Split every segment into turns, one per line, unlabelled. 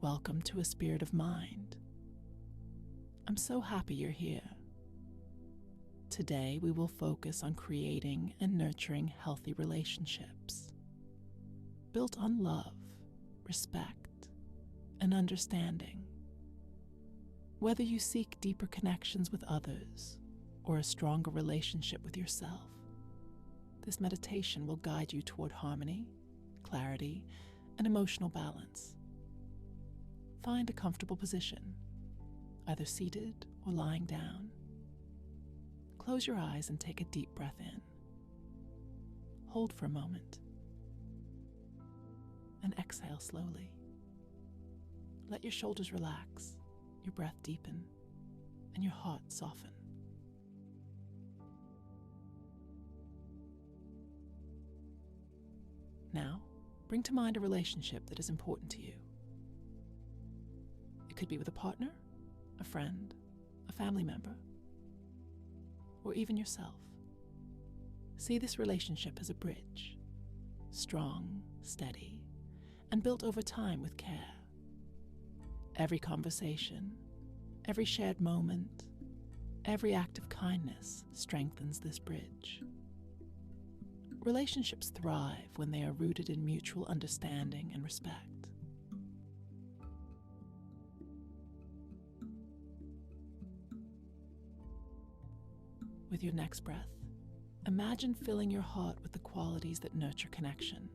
Welcome to A Spirit of Mind. I'm so happy you're here. Today we will focus on creating and nurturing healthy relationships, built on love, respect, and understanding. Whether you seek deeper connections with others or a stronger relationship with yourself, this meditation will guide you toward harmony, clarity, and emotional balance. Find a comfortable position, either seated or lying down. Close your eyes and take a deep breath in. Hold for a moment and exhale slowly. Let your shoulders relax, your breath deepen, and your heart soften. Now, bring to mind a relationship that is important to you. It could be with a partner, a friend, a family member, or even yourself. See this relationship as a bridge, strong, steady, and built over time with care. Every conversation, every shared moment, every act of kindness strengthens this bridge. Relationships thrive when they are rooted in mutual understanding and respect. With your next breath, imagine filling your heart with the qualities that nurture connection.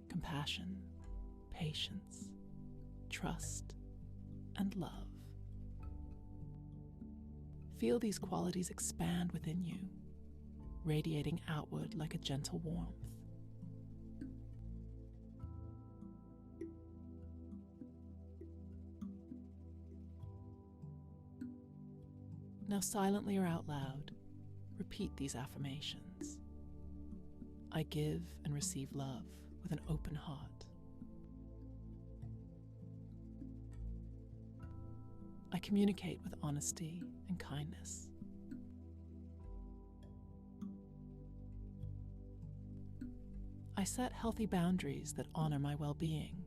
Compassion, patience, trust, and love. Feel these qualities expand within you, radiating outward like a gentle warmth. Now silently or out loud, repeat these affirmations. I give and receive love with an open heart. I communicate with honesty and kindness. I set healthy boundaries that honor my well-being.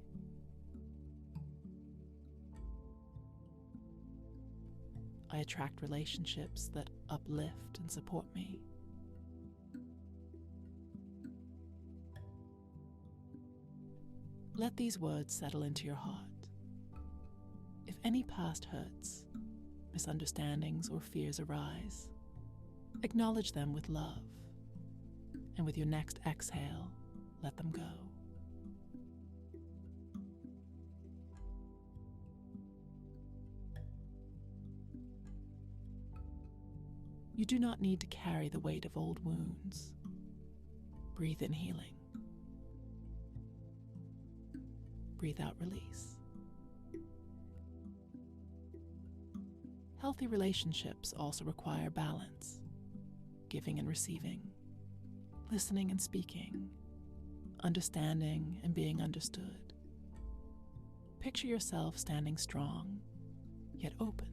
I attract relationships that uplift and support me. Let these words settle into your heart. If any past hurts, misunderstandings, or fears arise, acknowledge them with love, and with your next exhale, let them go. You do not need to carry the weight of old wounds. Breathe in healing. Breathe out release. Healthy relationships also require balance, giving and receiving, listening and speaking, understanding and being understood. Picture yourself standing strong, yet open,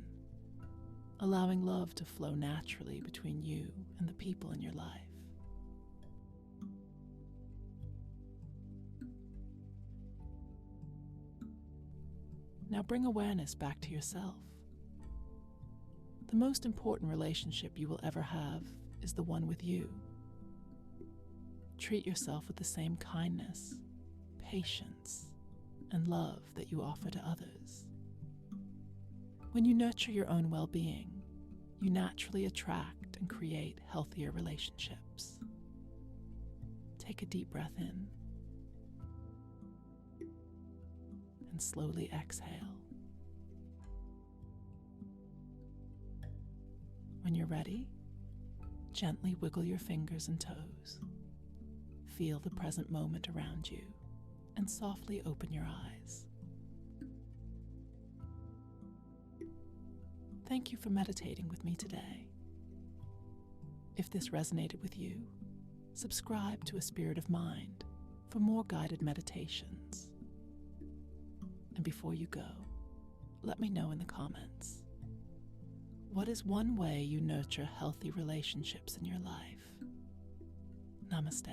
allowing love to flow naturally between you and the people in your life. Now bring awareness back to yourself. The most important relationship you will ever have is the one with you. Treat yourself with the same kindness, patience, and love that you offer to others. When you nurture your own well-being, you naturally attract and create healthier relationships. Take a deep breath in and slowly exhale. When you're ready, gently wiggle your fingers and toes. Feel the present moment around you and softly open your eyes. Thank you for meditating with me today. If this resonated with you, subscribe to A Spirit of Mind for more guided meditations. And before you go, let me know in the comments. What is one way you nurture healthy relationships in your life? Namaste.